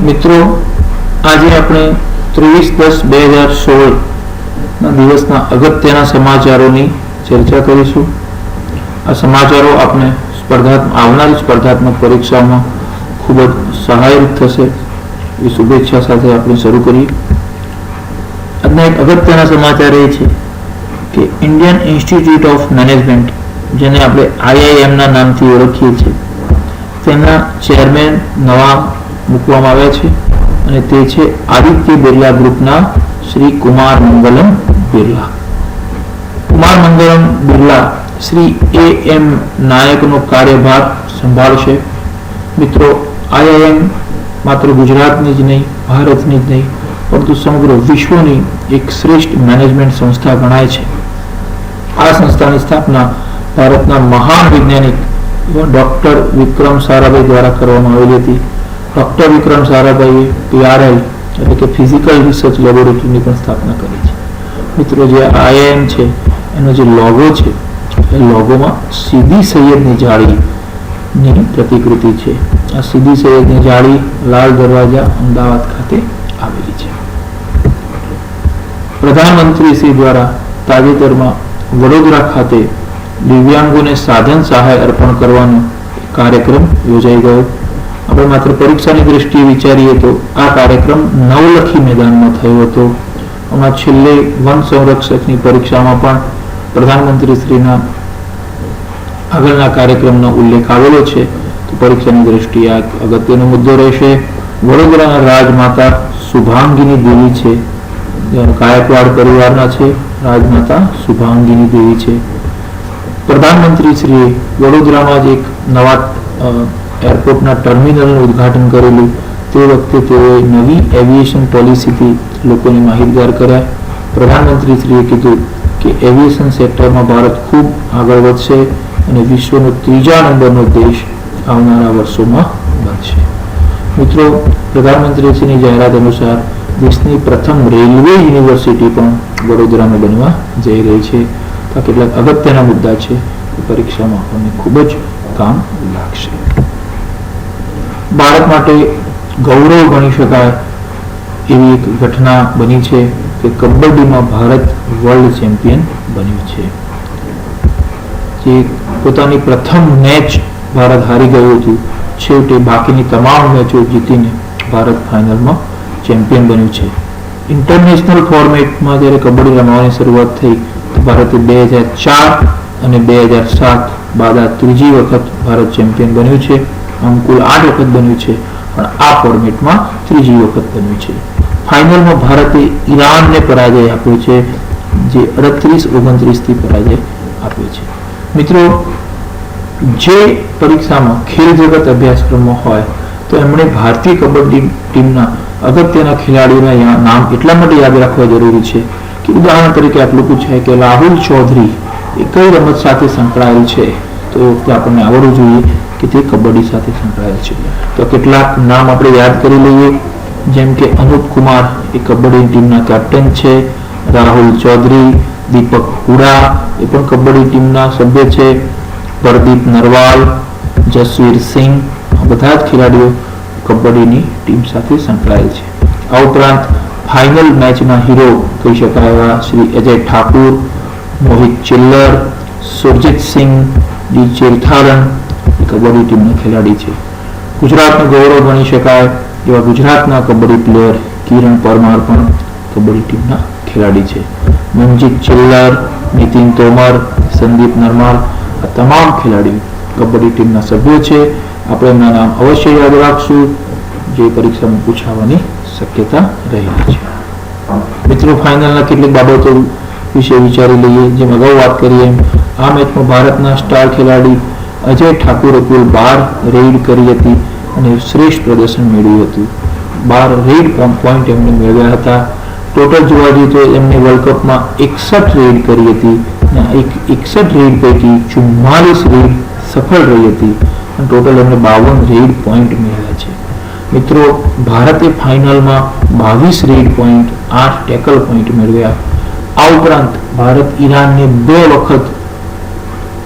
મિત્રો, આજે આપણે 23/10/2016 દિવસના અગત્યના સમાચારોની ચર્ચા કરીશું. આ સમાચારો આપણે આવનારી સ્પર્ધાત્મક પરીક્ષામાં ખૂબ જ સહાયક થશે એ શુભેચ્છા સાથે આપણે શરૂ કરીએ. આજના એક અગત્યના સમાચાર એ છે કે ઇન્ડિયન ઇન્સ્ટિટ્યૂટ ઓફ મેનેજમેન્ટ, જેને આપણે IIM ના નામથી ઓળખીએ છીએ, તેના ચેરમેન નવા મૂકવામાં આવ્યા છે અને તે છે આદિત્ય બિરલા ગ્રુપના શ્રી કુમાર મંગલમ બિરલા. કુમાર મંગલમ બિરલા શ્રી AM નાયકનો કાર્યભાર સંભાળશે. મિત્રો, IIM માત્ર ગુજરાતની જ નહીં, ભારતની જ નહીં, પરંતુ સમગ્ર વિશ્વની એક શ્રેષ્ઠ મેનેજમેન્ટ સંસ્થા ગણાય છે. આ સંસ્થાની સ્થાપના ભારતના મહાન વૈજ્ઞાનિક ડૉક્ટર વિક્રમ સારાભાઈ દ્વારા કરવામાં આવેલી હતી. ડૉક્ટર વિક્રમ સારાભાઈએ PRI એટલે કે ફિઝિકલ રિસર્ચ લેબોરેટરીની પણ સ્થાપના કરી છે. મિત્રો, જે IIM છે એનો જે લોગો છે એ લોગોમાં સીદી સૈયદની જાળીની પ્રતિકૃતિ છે. આ સીદી સૈયદની જાળી લાલ દરવાજા અમદાવાદ ખાતે આવેલી છે. પ્રધાનમંત્રી શ્રી દ્વારા તાજેતરમાં વડોદરા ખાતે દિવ્યાંગોને સાધન સહાય અર્પણ કરવાનો કાર્યક્રમ યોજાઈ ગયો. આપણે માત્ર પરીક્ષાની દ્રષ્ટિએ વિચારીએ તો આ કાર્યક્રમ નવલખી મેદાનમાં થયો હતો. હમણાં છેલ્લે વન સંરક્ષકની પરીક્ષામાં પણ પ્રધાનમંત્રી શ્રીના આગળના કાર્યક્રમનો ઉલ્લેખ આવેલો છે. તો પરીક્ષાની દ્રષ્ટિએ આ અગત્યનો મુદ્દો રહેશે. વડોદરાના રાજમાતા શુભાંગીની દેવી છે, ગાયકવાડ પરિવારના છે. રાજમાતા શુભાંગીની દેવી છે. પ્રધાનમંત્રી શ્રીએ વડોદરામાં જ એક નવા એરપોર્ટના ટર્મિનલનું ઉદ્ઘાટન કરેલું. તે વખતે તેઓએ નવી એવિએશન પોલિસીથી લોકોને માહિતગાર કર્યા. પ્રધાનમંત્રી શ્રીએ કીધું કે એવિએશન સેક્ટરમાં ભારત ખૂબ આગળ વધશે અને વિશ્વનો 3જા નંબરનો દેશ આવનારા વર્ષોમાં બનશે. મિત્રો, પ્રધાનમંત્રીશ્રીની જાહેરાત અનુસાર દેશની પ્રથમ રેલવે યુનિવર્સિટી પણ વડોદરામાં બનવા જઈ રહી છે. આ કેટલાક અગત્યના મુદ્દા છે એ પરીક્ષામાં આપણને ખૂબ જ કામ લાગશે. ભારત માટે ગૌરવ ગણી શકાય એવી એક ઘટના બની છે કે કબડ્ડીમાં ભારત વર્લ્ડ ચેમ્પિયન બન્યું છે. જે પોતાની પ્રથમ મેચ ભારત હારી ગયું હતું, છેવટે બાકીની તમામ મેચો જીતીને ભારત ફાઇનલમાં ચેમ્પિયન બન્યું છે. ઇન્ટરનેશનલ ફોર્મેટમાં જ્યારે કબડ્ડી રમવાની શરૂઆત થઈ તો ભારતે 2004 અને 2007 બાદ આ ત્રીજી વખત ભારત ચેમ્પિયન બન્યું છે. આમ કુલ 8 વખત બન્યું છે, પણ આ ફોર્મેટમાં ત્રીજી વખત બન્યું છે. ફાઇનલમાં ભારતે ઈરાનને પરાજય આપ્યો છે, જે 38-29થી પરાજય આપ્યો છે. મિત્રો, જે પરીક્ષામાં ખેલ જગત અભ્યાસક્રમમાં હોય તો એમણે ભારતીય કબડ્ડી ટીમના અગત્યના ખેલાડીઓના નામ એટલા માટે યાદ રાખવા જરૂરી છે કે ઉદાહરણ તરીકે આટલું પૂછાય કે રાહુલ ચૌધરી એ કઈ રમત સાથે સંકળાયેલ છે, તો એ વખતે આપણને આવડવું જોઈએ કે તે કબડ્ડી સાથે સંકળાયેલ છે. તો કેટલાક નામ આપણે યાદ કરી લઈએ, જેમ કે અનુપ કુમાર એ કબડ્ડી ટીમના કેપ્ટન છે. રાહુલ ચૌધરી, દીપક હુડા એ પણ કબડ્ડી ટીમના સભ્ય છે. પ્રદીપ નરવાલ, જસવીર સિંહ, આ બધા જ ખેલાડીઓ કબડ્ડીની ટીમ સાથે સંકળાયેલ છે. આ ઉપરાંત ફાઇનલ મેચના હીરો કહી શકાય એવા શ્રી અજય ઠાકુર, મોહિત ચિલ્લર, સુરજીત સિંહ, ડી ચેરથારન કબડ્ડી ટીમના ખેલાડી છે. ગુજરાતનું ગૌરવ ગણી શકાય એવા ગુજરાતના કબડ્ડી પ્લેયર કિરણ પરમાર પણ કબડ્ડી ટીમના ખેલાડી છે. મનજીત ચિલ્લર, નીતિન તોમર, સંદીપ નરમાલ આ તમામ ખેલાડીઓ કબડ્ડી ટીમના સભ્યો છે. આપણે એમના નામ અવશ્ય યાદ રાખશું, જે પરીક્ષામાં પૂછાવાની શક્યતા રહેલી છે. મિત્રો, ફાઇનલના કેટલીક બાબતો વિશે વિચારી લઈએ. જેમ અગાઉ વાત કરીએ એમ આ મેચમાં ભારતના સ્ટાર ખેલાડી અજય ઠાકુરે કુલ 12 રેડ કરી હતી અને શ્રેષ્ઠ પ્રદર્શન મેળવ્યું હતું. 12 રેડ પોઈન્ટ એમણે મેળવ્યા હતા. ટોટલ જોવા જઈએ તો એમને વર્લ્ડ કપમાં 61 રેડ કરી હતી અને 61 રેડ પૈકી 44 રેડ સફળ રહી હતી અને ટોટલ એમણે 52 રેડ પોઈન્ટ મેળવ્યા છે. મિત્રો, ભારતે ફાઇનલમાં 22 રેડ પોઈન્ટ, 8 ટેકલ પોઈન્ટ મેળવ્યા. આ ઉપરાંત ભારત ઈરાનને 2 વખત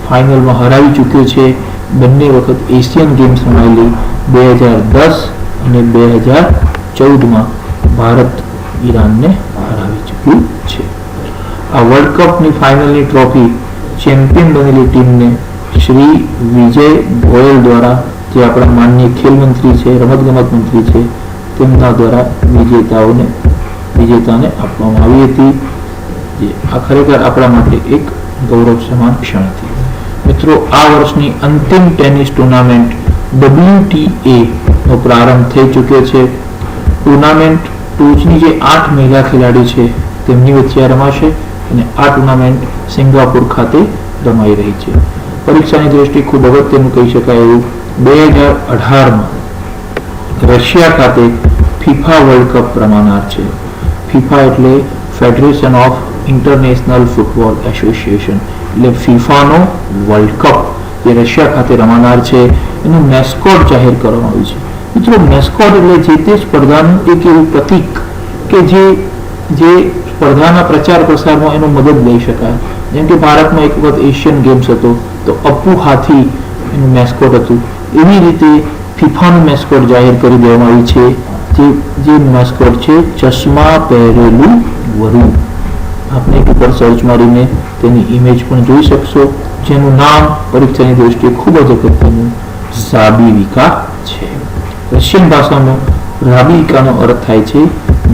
ફાઇનલમાં હરાવી ચૂક્યો છે. બંને વખત એશિયન ગેમ્સ રમાયેલી 2010 અને 2014માં ભારત ઈરાનને હરાવી ચૂક્યું છે. આ વર્લ્ડ કપની ફાઇનલની ટ્રોફી ચેમ્પિયન બનેલી ટીમને શ્રી વિજય ગોયલ દ્વારા, જે આપણા માનનીય ખેલ મંત્રી છે, રમતગમત મંત્રી છે, તેમના દ્વારા વિજેતાને આપવામાં આવી હતી. જે આ ખરેખર આપણા માટે એક ગૌરવ સમાન ક્ષણ હતી. મિત્રો, આ વર્ષની અંતિમ ટેનિસ ટુર્નામેન્ટ WTA નો પ્રારંભ થઈ ચૂક્યો છે. ટુર્નામેન્ટ ટોચની જે 8 મહિલા ખેલાડી છે તેમની વચ્ચે રમાશે અને આ ટુર્નામેન્ટ સિંગાપુર ખાતે રમાઈ રહી છે. પરીક્ષાની દ્રષ્ટિએ ખૂબ અગત્યનું કહી શકાય એવું 2018માં રશિયા ખાતે ફિફા વર્લ્ડ કપ રમાનાર છે. ફિફા એટલે federation of international football association, એટલે ફિફાનો વર્લ્ડ કપ જે રશિયા ખાતે રમાનાર છે એનું મેસ્કોટ જાહેર કરવામાં આવ્યું છે. મિત્રો, મેસ્કોટ એટલે જે તે સ્પર્ધાનું એક એવું પ્રતીક કે જે સ્પર્ધાના પ્રચાર પ્રસારમાં એનું મદદ લઈ શકાય. જેમ કે ભારતમાં એક વખત એશિયન ગેમ્સ હતો તો અપ્પુ હાથી એનું મેસ્કોટ હતું. એવી રીતે ફિફાનું મેસ્કોટ જાહેર કરી દેવામાં આવ્યું છે. જે મેસ્કોટ છે ચશ્મા પહેરેલું વરુ. આપણે એક ઉપર સર્ચ મારીને તેની ઇમેજ પણ જોઈ શકશો, જેનું નામ પરીક્ષાની દ્રષ્ટિએ ખૂબ જ અગત્યનું ઝાબીવિકા છે. રશિયન ભાષામાં ઝાબીવિકાનો અર્થ થાય છે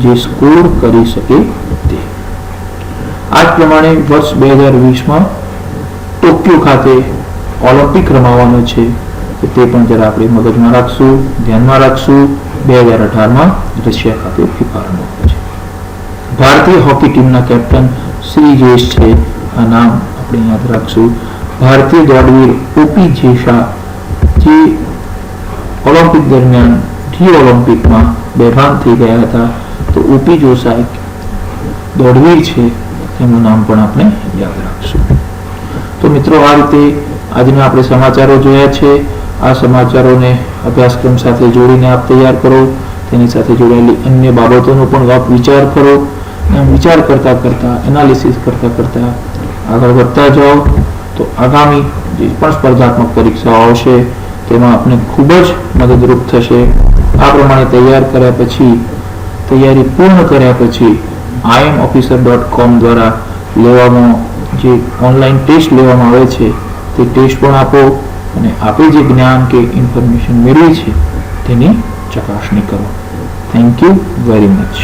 જે સ્કોર કરી શકે તે. આ જ પ્રમાણે વર્ષ 2020માં ટોક્યો ખાતે ઓલિમ્પિક રમાવાનો છે, તે પણ જરા આપણે મગજમાં રાખશું, ધ્યાનમાં રાખશું. 2018માં રશિયા ખાતે ફિફા રમાવાનો છે. ભારતીય હોકી ટીમના કેપ્ટન શ્રી જયેશ છે, આ નામ આપણે યાદ રાખશું. ભારતીય દોડવીર ઓપી જેશા, જે ઓલિમ્પિક દરમિયાન રિયો ઓલિમ્પિકમાં બેભાન થઈ ગયા હતા, તો ઓપી જોશા એક દોડવીર છે, તેમનું નામ પણ આપણે યાદ રાખશું. તો મિત્રો, આ રીતે આજના આપણે સમાચારો જોયા છે. આ સમાચારોને અભ્યાસક્રમ સાથે જોડીને આપ તૈયાર કરો. તેની સાથે જોડાયેલી અન્ય બાબતોનો પણ આપ વિચાર કરો. વિચાર કરતા કરતા, એનાલિસિસ કરતા કરતા આગળ વધતા જાઓ તો આગામી જે પણ સ્પર્ધાત્મક પરીક્ષાઓ આવશે તેમાં આપને ખૂબ જ મદદરૂપ થશે. આ પ્રમાણે તૈયારી પૂર્ણ કર્યા પછી imofficer.com દ્વારા લેવામાં જે ઓનલાઈન ટેસ્ટ લેવામાં આવે છે તે ટેસ્ટ પણ આપો અને આપે જે જ્ઞાન કે ઇન્ફોર્મેશન મેળવી છે તેની ચકાસણી કરો. Thank you very much.